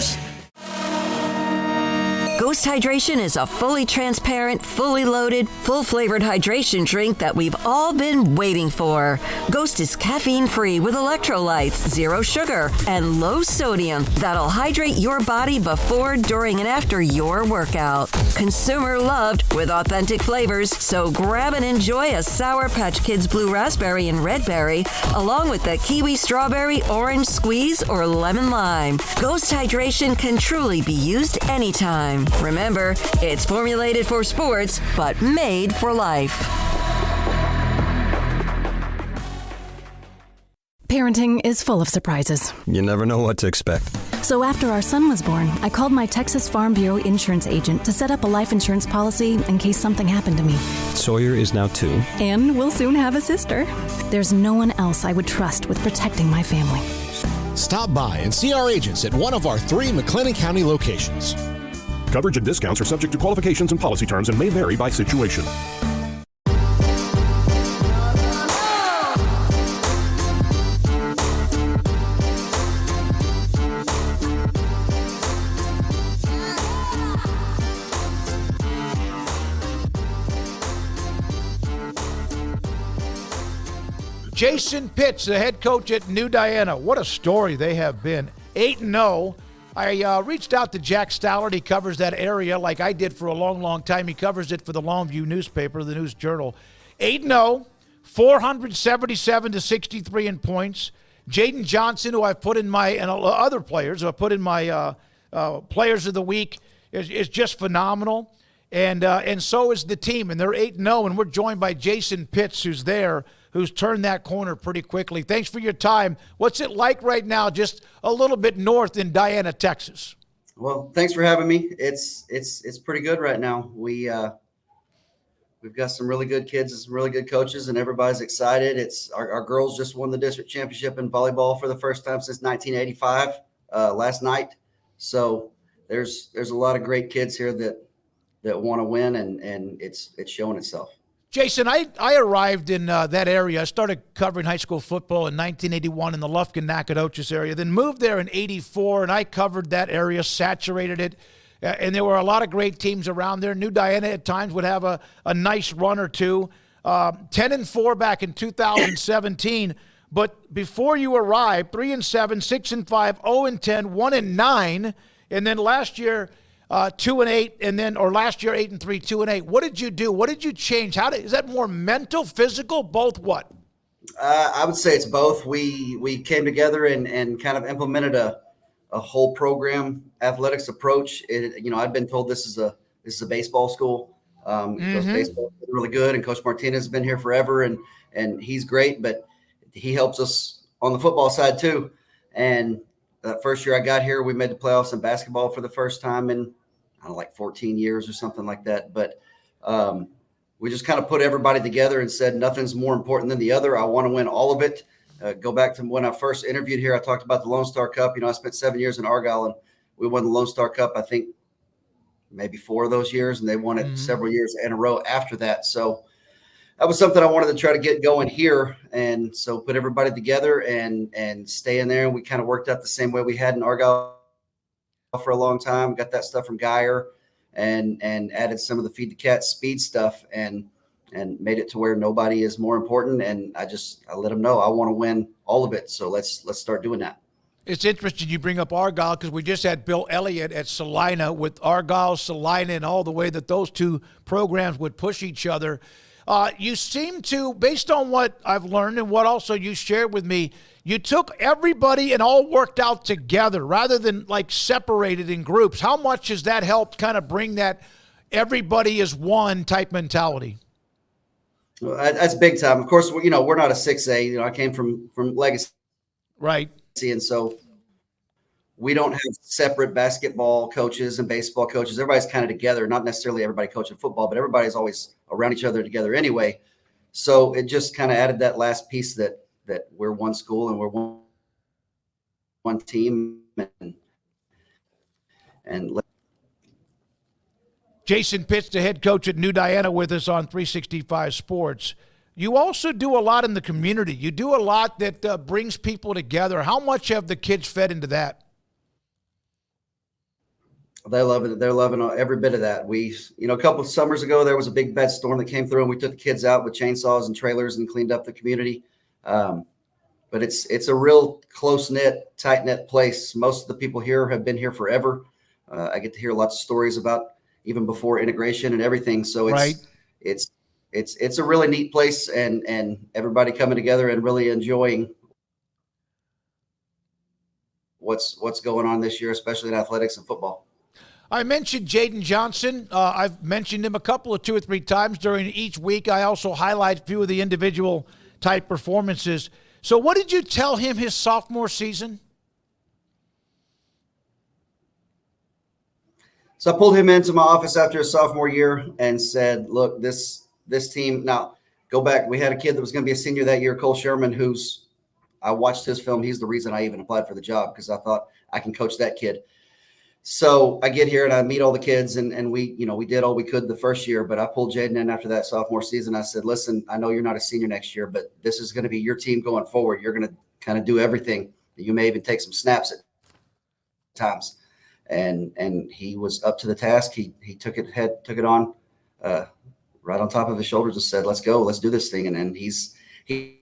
B: Ghost Hydration is a fully transparent, fully loaded, full-flavored hydration drink that we've all been waiting for. Ghost is caffeine-free with electrolytes, 0 sugar, and low sodium that'll hydrate your body before, during, and after your workout. Consumer loved with authentic flavors, so grab and enjoy a Sour Patch Kids Blue Raspberry and Red Berry, along with the Kiwi Strawberry, Orange Squeeze, or Lemon Lime. Ghost Hydration can truly be used anytime. Remember, it's formulated for sports, but made for life.
K: Parenting is full of surprises.
L: You never know what to expect.
K: So after our son was born, I called my Texas Farm Bureau insurance agent to set up a life insurance policy in case something happened to me.
L: Sawyer is now 2.
K: And we'll soon have a sister. There's no one else I would trust with protecting my family.
M: Stop by and see our agents at one of our 3 McLennan County locations.
N: Coverage and discounts are subject to qualifications and policy terms and may vary by situation.
C: Jason Pitts, the head coach at New Diana. What a story they have been. 8-0. I reached out to Jack Stallard. He covers that area like I did for a long, long time. He covers it for the Longview newspaper, the News Journal. 8-0, 477 to 63 in points. Jaden Johnson, who I've put in my, and other players who I've put in my players of the week, is just phenomenal. And so is the team, and they're 8-0, and we're joined by Jason Pitts, who's turned that corner pretty quickly. Thanks for your time. What's it like right now, just a little bit north in Diana, Texas?
O: Well, thanks for having me. It's pretty good right now. We've got some really good kids and some really good coaches, and everybody's excited. It's our girls just won the district championship in volleyball for the first time since 1985 last night. So there's a lot of great kids here that want to win, and it's showing itself.
C: Jason, I arrived in that area. I started covering high school football in 1981 in the Lufkin, Nacogdoches area, then moved there in 84, and I covered that area, saturated it, and there were a lot of great teams around there. New Diana at times would have a nice run or two. 10-4 back in 2017. But before you arrived, 3-7, 6-5, 0-10, 1-9, and then last year 2-8, and then last year 8-3, 2-8. What did you do? What did you change? Is that more mental, physical, both? What?
O: I would say it's both. We came together and kind of implemented a whole program athletics approach. I've been told this is a baseball school. Because baseball is really good, and Coach Martinez has been here forever, and he's great, but he helps us on the football side too. And that first year I got here, we made the playoffs in basketball for the first time in, 14 years or something like that. But we just kind of put everybody together and said, nothing's more important than the other. I want to win all of it. Go back to when I first interviewed here, I talked about the Lone Star Cup. I spent 7 years in Argyle, and we won the Lone Star Cup, I think, maybe 4 of those years, and they won it several years in a row after that. So that was something I wanted to try to get going here. And so put everybody together and stay in there. And we kind of worked out the same way we had in Argyle for a long time. Got that stuff from Geyer and added some of the feed the cat speed stuff and made it to where nobody is more important. And I let them know I want to win all of it. So let's start doing that.
C: It's interesting you bring up Argyle because we just had Bill Elliott at Celina with Argyle, Celina, and all the way that those two programs would push each other. You seem to, based on what I've learned and what also you shared with me, you took everybody and all worked out together rather than like separated in groups. How much has that helped kind of bring that everybody is one type mentality?
O: Well, that's big time. Of course, we're not a 6A. I came from Legacy.
C: Right.
O: And so we don't have separate basketball coaches and baseball coaches. Everybody's kind of together, not necessarily everybody coaching football, but everybody's always around each other together anyway. So it just kind of added that last piece that we're one school and we're one team. And
C: Jason Pitts, the head coach at New Diana, with us on 365 Sports. You also do a lot in the community. You do a lot that brings people together. How much have the kids fed into that?
O: They love it. They're loving every bit of that. A couple of summers ago, there was a big bad storm that came through, and we took the kids out with chainsaws and trailers and cleaned up the community. But it's a real close-knit, tight-knit place. Most of the people here have been here forever. I get to hear lots of stories about even before integration and everything. So it's a really neat place, and everybody coming together and really enjoying what's going on this year, especially in athletics and football.
C: I mentioned Jaden Johnson. I've mentioned him a couple of 2 or 3 times during each week. I also highlight a few of the individual type performances. So what did you tell him his sophomore season?
O: So I pulled him into my office after his sophomore year and said, look, this team, now go back. We had a kid that was going to be a senior that year, Cole Sherman, I watched his film. He's the reason I even applied for the job because I thought I can coach that kid. So I get here and I meet all the kids and we did all we could the first year, but I pulled Jaden in after that sophomore season. I said, listen, I know you're not a senior next year, but this is going to be your team going forward. You're going to kind of do everything. You may even take some snaps at times. And he was up to the task. He took it on right on top of his shoulders and said, let's go, let's do this thing. And he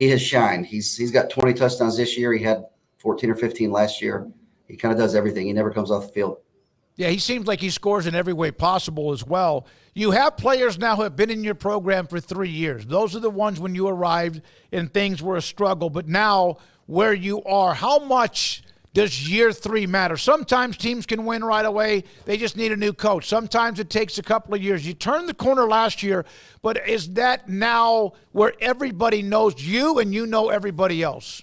O: has shined. He's got 20 touchdowns this year. He had 14 or 15 last year. He kind of does everything. He never comes off the field.
C: Yeah, he seems like he scores in every way possible as well. You have players now who have been in your program for 3 years. Those are the ones when you arrived and things were a struggle. But now where you are, how much does year 3 matter? Sometimes teams can win right away. They just need a new coach. Sometimes it takes a couple of years. You turned the corner last year, but is that now where everybody knows you and you know everybody else?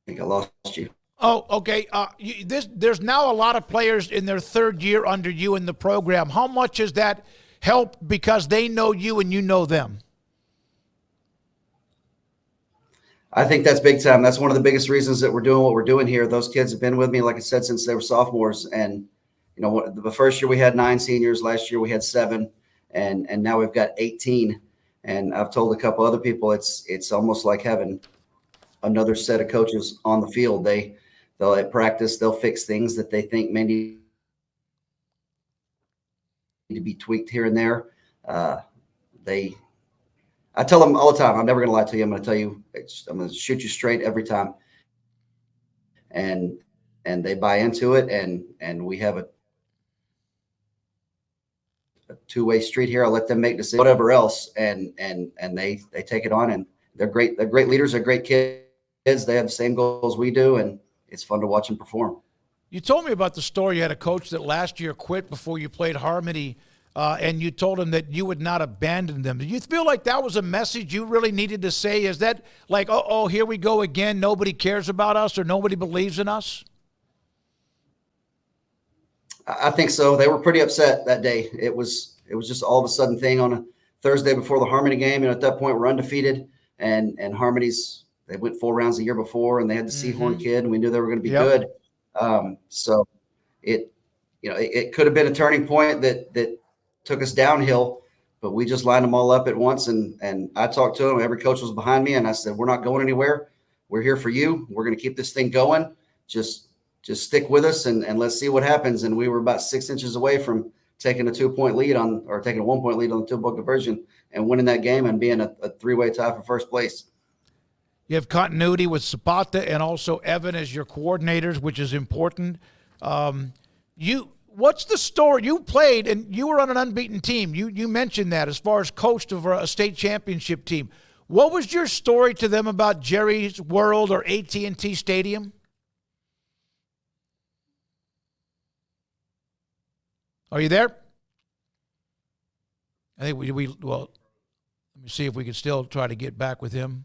O: I think I lost you.
C: Oh, okay. There's now a lot of players in their 3rd year under you in the program. How much has that helped because they know you and you know them?
O: I think that's big time. That's one of the biggest reasons that we're doing what we're doing here. Those kids have been with me, like I said, since they were sophomores. And, the first year we had 9 seniors. Last year we had 7. And now we've got 18. And I've told a couple other people it's almost like having another set of coaches on the field. They'll at practice, they'll fix things that they think may need to be tweaked here and there. I tell them all the time, I'm never going to lie to you. I'm going to tell you, I'm going to shoot you straight every time. And they buy into it. And we have a two-way street here. I'll let them make decisions, whatever else. And they take it on, and they're great. They're great leaders. They're great kids. They have the same goals we do. And it's fun to watch them perform.
C: You told me about the story. You had a coach that last year quit before you played Harmony. And you told him that you would not abandon them. Do you feel like that was a message you really needed to say? Is that like, oh, here we go again, nobody cares about us or nobody believes in us?
O: I think so. They were pretty upset that day. It was just all of a sudden thing on a Thursday before the Harmony game. And at that point, we're undefeated. And Harmony's, they went 4 rounds the year before, and they had the Seahorn kid, and we knew they were going to be good. So it could have been a turning point that took us downhill, but we just lined them all up at once. And I talked to them. Every coach was behind me, and I said, we're not going anywhere. We're here for you. We're going to keep this thing going. Just stick with us and let's see what happens. And we were about 6 inches away from taking a 2-point lead taking a 1-point lead on the 2-point conversion and winning that game and being a 3-way tie for first place.
C: You have continuity with Zapata and also Evan as your coordinators, which is important. What's the story? You played and you were on an unbeaten team. You mentioned that as far as coach of a state championship team. What was your story to them about Jerry's World or AT&T Stadium? Are you there? I think well, let me see if we can still try to get back with him.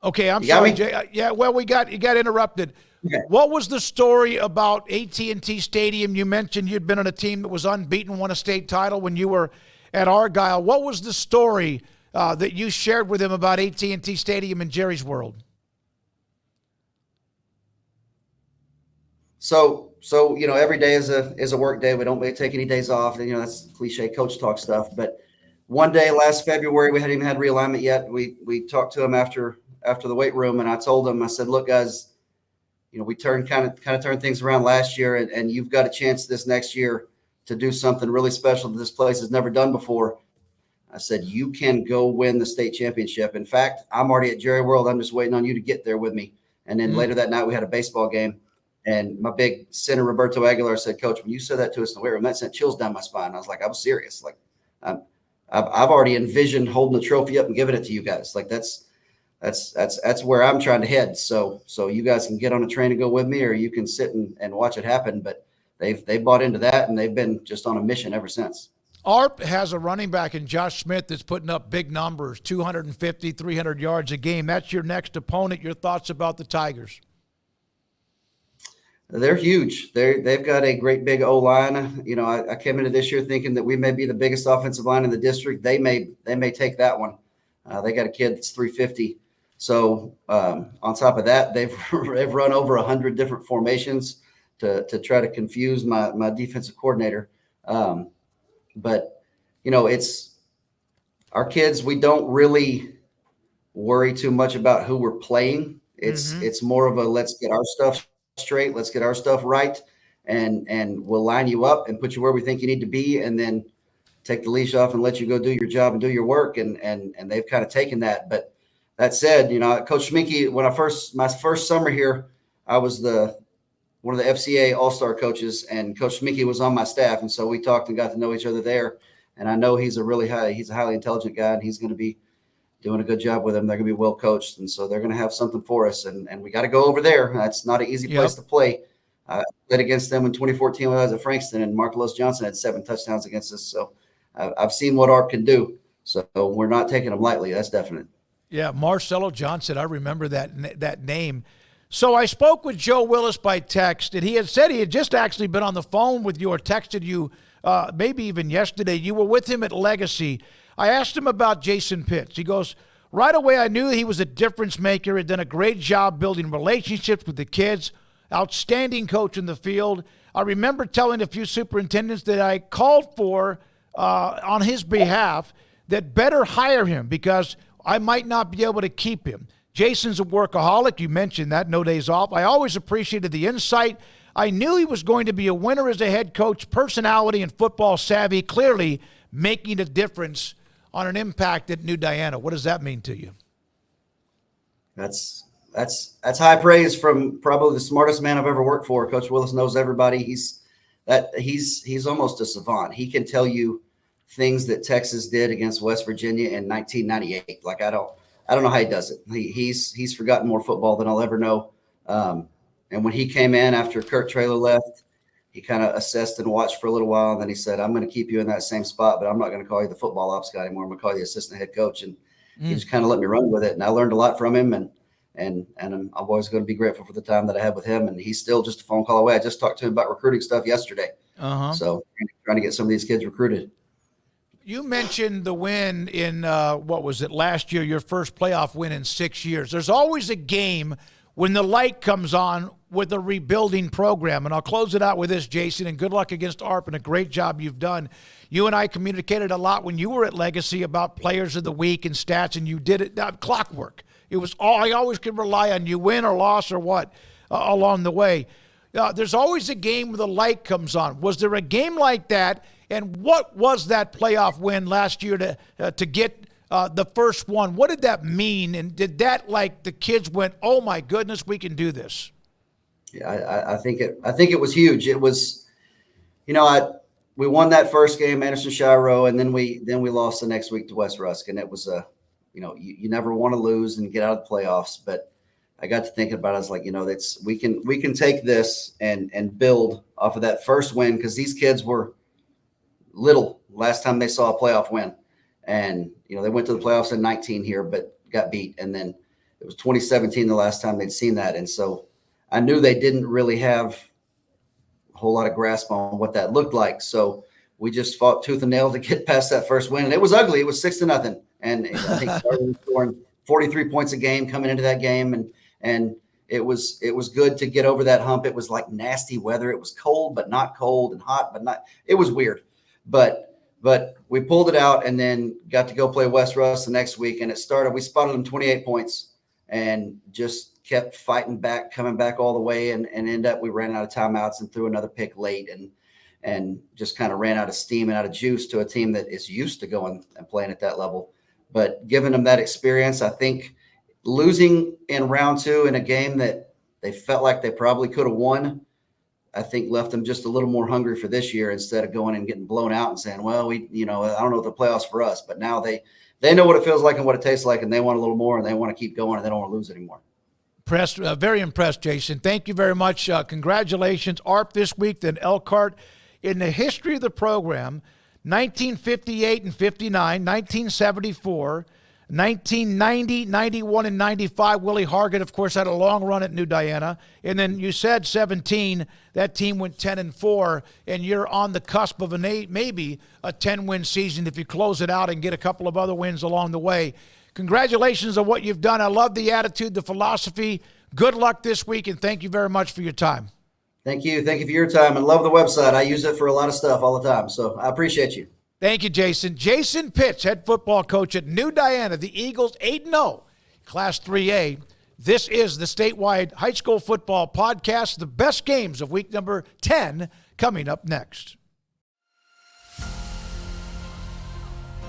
C: Okay, I'm sorry, Jay. Yeah, well, you got interrupted. Okay. What was the story about AT&T Stadium? You mentioned you'd been on a team that was unbeaten, won a state title when you were at Argyle. What was the story that you shared with him about AT&T Stadium and Jerry's World?
O: So every day is a work day. We don't really take any days off. And, that's cliche coach talk stuff. But one day last February, we hadn't even had realignment yet. We talked to him after the weight room, and I told him, I said, look, guys, we kind of turned things around last year, and you've got a chance this next year to do something really special that this place has never done before. I said, you can go win the state championship. In fact, I'm already at Jerry World. I'm just waiting on you to get there with me. And then later that night, we had a baseball game. And my big center, Roberto Aguilar, said, Coach, when you said that to us in the weight room, that sent chills down my spine. I was like, I was serious. Like, I've already envisioned holding the trophy up and giving it to you guys. Like, that's where I'm trying to head. So you guys can get on a train and go with me, or you can sit and watch it happen. But they bought into that, and they've been just on a mission ever since.
C: ARP has a running back in Josh Smith that's putting up big numbers, 250, 300 yards a game. That's your next opponent. Your thoughts about the Tigers?
O: They're huge. They've got a great big O-line. I came into this year thinking that we may be the biggest offensive line in the district. They may take that one. They got a kid that's 350. So on top of that, they've run over 100 different formations to try to confuse my defensive coordinator. But it's our kids. We don't really worry too much about who we're playing. It's more of a let's get our stuff straight, let's get our stuff right, and we'll line you up and put you where we think you need to be, and then take the leash off and let you go do your job and do your work. And they've kind of taken that. But that said, Coach Smoaky, my first summer here, I was one of the FCA All-Star coaches, and Coach Smoaky was on my staff, and so we talked and got to know each other there. And I know he's a highly intelligent guy, and he's going to be doing a good job with them. They're going to be well coached, and so they're going to have something for us. And we got to go over there. That's not an easy place to play. I played against them in 2014 when I was at Frankston, and Marcellus Johnson had 7 touchdowns against us. So I've seen what ARP can do. So we're not taking them lightly. That's definite. Yeah, Marcelo Johnson. I remember that name. So I spoke with Joe Willis by text, and he had said he had just actually been on the phone with you or texted you maybe even yesterday. You were with him at Legacy. I asked him about Jason Pitts. He goes, right away I knew he was a difference maker, had done a great job building relationships with the kids, outstanding coach in the field. I remember telling a few superintendents that I called for on his behalf that better hire him because I might not be able to keep him. Jason's a workaholic. You mentioned that, no days off. I always appreciated the insight
C: I knew he was going to be a winner as a head coach, personality and football savvy, clearly making a difference on an impact at New Diana. What does that mean to you?
O: That's high praise from probably the smartest man I've ever worked for. Coach Willis knows everybody. He's almost a savant. He can tell you things that Texas did against West Virginia in 1998. Like, I don't know how he does it. He's forgotten more football than I'll ever know. And when he came in after Kurt Traylor left, he kind of assessed and watched for a little while. And then he said, I'm going to keep you in that same spot, but I'm not going to call you the football ops guy anymore. I'm going to call you the assistant head coach. And he just kind of let me run with it. And I learned a lot from him. And I'm always going to be grateful for the time that I had with him. And he's still just a phone call away. I just talked to him about recruiting stuff yesterday. So trying to get some of these kids recruited.
C: You mentioned the win in, last year, your first playoff win in 6 years. There's always a game when the light comes on with a rebuilding program. And I'll close it out with this, Jason, and good luck against ARP, and a great job you've done. You and I communicated a lot when you were at Legacy about players of the week and stats, and you did it clockwork. It was I always could rely on you, win or loss or what, along the way. There's always a game where the light comes on. Was there a game like that? And what was that playoff win last year to get the first one? What did that mean? And did that, like, the kids went, oh my goodness, we can do this?
O: Yeah, I think it was huge. It was, we won that first game, Anderson Shiro, and then we lost the next week to West Rusk, and it was you never want to lose and get out of the playoffs. But I got to thinking about it. I was like, we can take this and build off of that first win, because these kids were little last time they saw a playoff win. And, they went to the playoffs in 19 here, but got beat. And then it was 2017 the last time they'd seen that. And so I knew they didn't really have a whole lot of grasp on what that looked like. So we just fought tooth and nail to get past that first win. And it was ugly. It was 6-0. And I think started scoring 43 points a game coming into that game. And it was good to get over that hump. It was like nasty weather. It was cold, but not cold, and hot, but not. It was weird. But we pulled it out, and then got to go play West Rusk the next week. And we spotted them 28 points and just kept fighting back, coming back all the way. And ended up, we ran out of timeouts and threw another pick late and just kind of ran out of steam and out of juice to a team that is used to going and playing at that level. But giving them that experience, I think losing in round 2 in a game that they felt like they probably could have won, I think left them just a little more hungry for this year, instead of going and getting blown out and saying, well, I don't know if the playoffs for us. But now they know what it feels like and what it tastes like, and they want a little more, and they want to keep going, and they don't want to lose anymore.
C: Very impressed, Jason. Thank you very much. Congratulations. ARP this week, then Elkhart. In the history of the program, 1958 and 59, 1974, 1990, 91, and 95. Willie Hargett, of course, had a long run at New Diana. And then you said 17, that team went 10-4, and you're on the cusp of maybe a 10-win season if you close it out and get a couple of other wins along the way. Congratulations on what you've done. I love the attitude, the philosophy. Good luck this week, and thank you very much for your time.
O: Thank you. Thank you for your time, and love the website. I use it for a lot of stuff all the time, so I appreciate you.
C: Thank you, Jason. Jason Pitts, head football coach at New Diana. The Eagles 8-0, Class 3A. This is the statewide high school football podcast. The best games of week number 10 coming up next.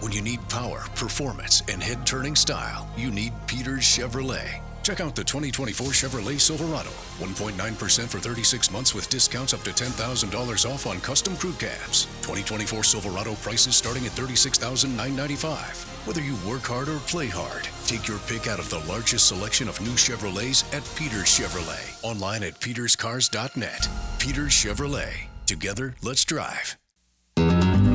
D: When you need power, performance, and head-turning style, you need Peters Chevrolet. Check out the 2024 Chevrolet Silverado. 1.9% for 36 months with discounts up to $10,000 off on custom crew cabs. 2024 Silverado prices starting at $36,995. Whether you work hard or play hard, take your pick out of the largest selection of new Chevrolets at Peters Chevrolet. Online at peterscars.net. Peters Chevrolet. Together, let's drive.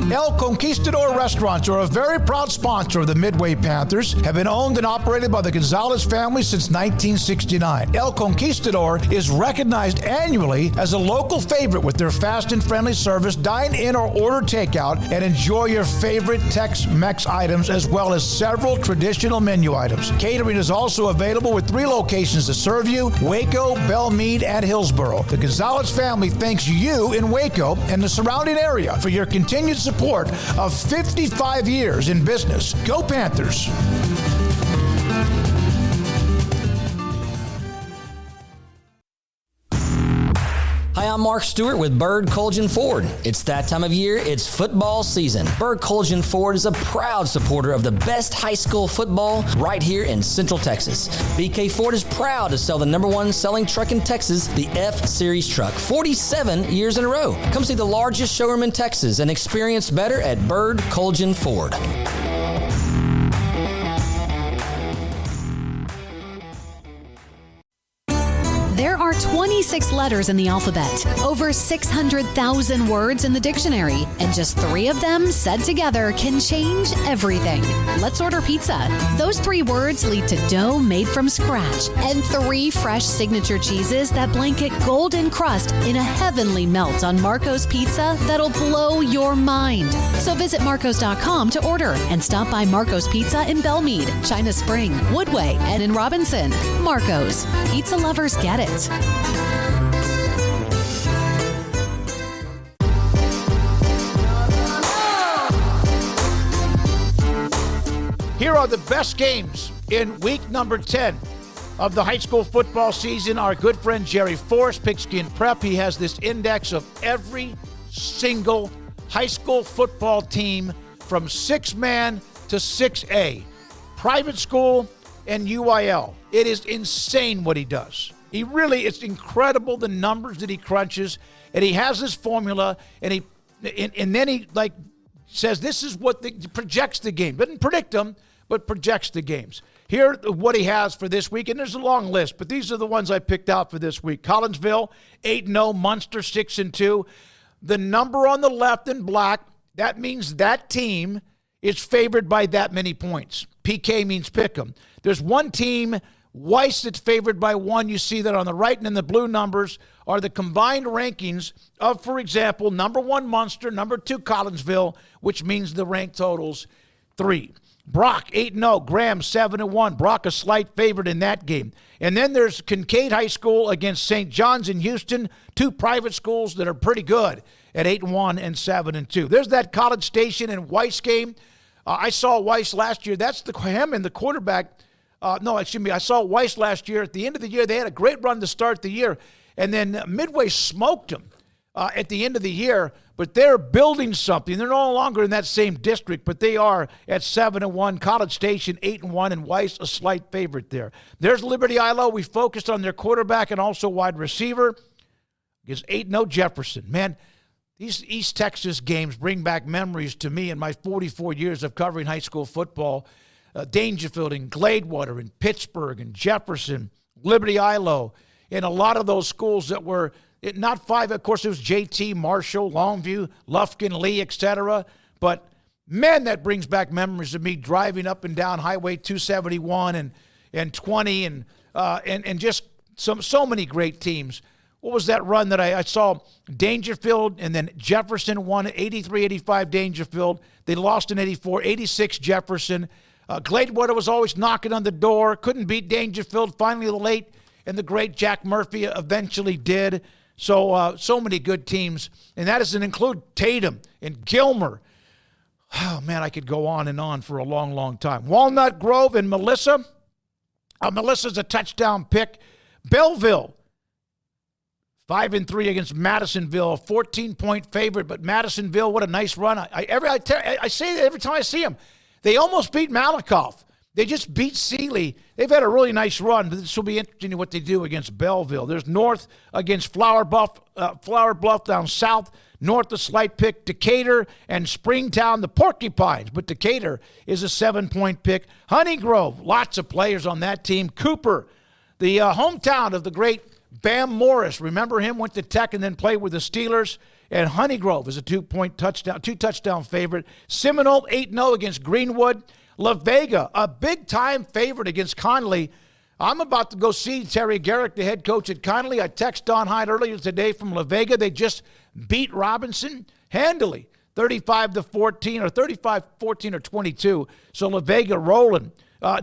C: El Conquistador Restaurants are a very proud sponsor of the Midway Panthers, have been owned and operated by the Gonzalez family since 1969. El Conquistador is recognized annually as a local favorite with their fast and friendly service. Dine in or order takeout and enjoy your favorite Tex-Mex items, as well as several traditional menu items. Catering is also available with 3 locations to serve you: Waco, Belmead, and Hillsboro. The Gonzalez family thanks you in Waco and the surrounding area for your continued support of 55 years in business. Go Panthers!
F: Hi, Hi, I'm Mark Stewart with Bird Colgan Ford. It's that time of year, it's football season. Bird Colgan Ford is a proud supporter of the best high school football right here in Central Texas. BK Ford is proud to sell the #1 selling truck in Texas, the F-Series truck, 47 years in a row. Come see the largest showroom in Texas and experience better at Bird Colgan Ford.
P: There are 26 letters in the alphabet, over 600,000 words in the dictionary, and just 3 of them said together can change everything. Let's order pizza. Those 3 words lead to dough made from scratch and 3 fresh signature cheeses that blanket golden crust in a heavenly melt on Marco's Pizza that'll blow your mind. So visit Marcos.com to order and stop by Marco's Pizza in Belmead, China Spring, Woodway, and in Robinson. Marco's. Pizza lovers get it.
C: Here are the best games in week number 10 of the high school football season. Our good friend Jerry Forrest, Pigskin Prep, he has this index of every single high school football team from 6-man to 6A, private school and UIL. It is insane what he does. It's incredible the numbers that he crunches, and he has this formula, and then he says this is what projects the game. Doesn't predict them, but projects the games. Here, what he has for this week, and there's a long list, but these are the ones I picked out for this week. Collinsville, 8-0, Munster, 6-2. The number on the left in black, that means that team is favored by that many points. PK means pick 'em. There's one team, Weiss, that's favored by 1. You see that on the right, and in the blue numbers are the combined rankings of, for example, number 1 Munster, number 2 Collinsville, which means the rank totals 3. Brock, 8-0. Graham, 7-1. Brock a slight favorite in that game. And then there's Kincaid High School against St. John's in Houston, 2 private schools that are pretty good at 8-1 and 7-2. There's that College Station and Weiss game. I saw Weiss last year. That's him and the quarterback. I saw Weiss last year. At the end of the year, they had a great run to start the year, and then Midway smoked them at the end of the year. But they're building something. They're no longer in that same district, but they are at 7-1. College Station 8-1, and Weiss a slight favorite there. There's Liberty Ilo. We focused on their quarterback and also wide receiver. Against 8-0 Jefferson. Man, these East Texas games bring back memories to me in my 44 years of covering high school football. Dangerfield and Gladewater and Pittsburgh and Jefferson, Liberty Ilo, and a lot of those schools that were not 5. Of course, it was JT, Marshall, Longview, Lufkin, Lee, etc. But, man, that brings back memories of me driving up and down Highway 271 and 20 and just so many great teams. What was that run that I saw? Dangerfield, and then Jefferson won 83-85 Dangerfield. They lost in 84, 86 Jefferson. Gladewater was always knocking on the door, couldn't beat Dangerfield. Finally, the late and the great Jack Murphy eventually did. So many good teams, and that doesn't include Tatum and Gilmer. Oh, man, I could go on and on for a long, long time. Walnut Grove and Melissa. Melissa's a touchdown pick. Belleville, 5-3 against Madisonville, a 14-point favorite. But Madisonville, what a nice run. I say that every time I see them. They almost beat Malakoff. They just beat Sealy. They've had a really nice run, but this will be interesting what they do against Belleville. There's North against Flower Bluff down south. North a slight pick. Decatur and Springtown, the Porcupines. But Decatur is a 7-point pick. Honeygrove, lots of players on that team. Cooper, the hometown of the great Bam Morris. Remember him? Went to Tech and then played with the Steelers. And Honeygrove is a 2-touchdown favorite. Seminole 8-0 against Greenwood. La Vega, a big-time favorite against Conley. I'm about to go see Terry Garrick, the head coach at Conley. I texted Don Hyde earlier today from La Vega. They just beat Robinson handily, 35-14 or 35-14 or 22. So La Vega rolling.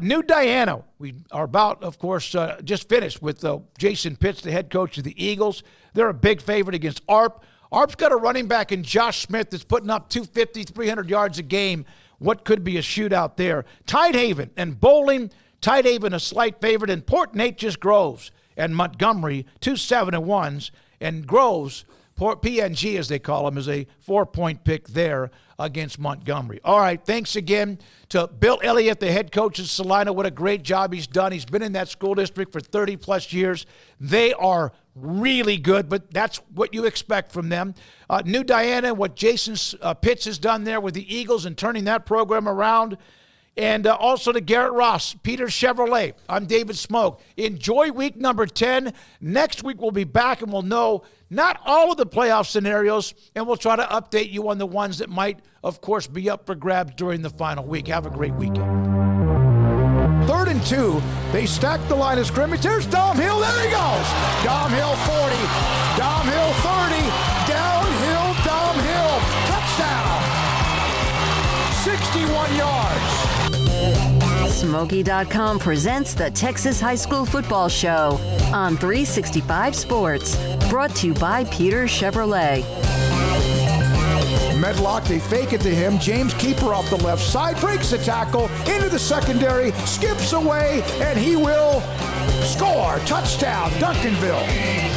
C: New Diana, we are about, of course, just finished with Jason Pitts, the head coach of the Eagles. They're a big favorite against ARP. ARP's got a running back in Josh Smith that's putting up 250, 300 yards a game. What could be a shootout there? Tidehaven and Bowling. Tidehaven a slight favorite, and Port Neches Groves and Montgomery, 2 7-1s. And Groves, PNG as they call him, is a 4-point pick there against Montgomery. All right, thanks again to Bill Elliott, the head coach of Celina. What a great job he's done. He's been in that school district for 30-plus years. They are really good, but that's what you expect from them. New Diana, what Jason Pitts has done there with the Eagles and turning that program around. And also to Garrett Ross, Peter Chevrolet. I'm David Smoke. Enjoy week number 10. Next week we'll be back and we'll know not all of the playoff scenarios, and we'll try to update you on the ones that might, of course, be up for grabs during the final week. Have a great weekend.
A: 3rd and 2. They stack the line of scrimmage. There's Dom Hill. There he goes. Dom Hill 40. Dom Hill 30. Downhill Dom Hill. Touchdown. 61 yards.
B: Smoaky.com presents the Texas High School Football Show on 365 Sports. Brought to you by Peter Chevrolet.
A: Medlock, they fake it to him. James Keeper off the left side, breaks the tackle, into the secondary, skips away, and he will score. Touchdown, Duncanville.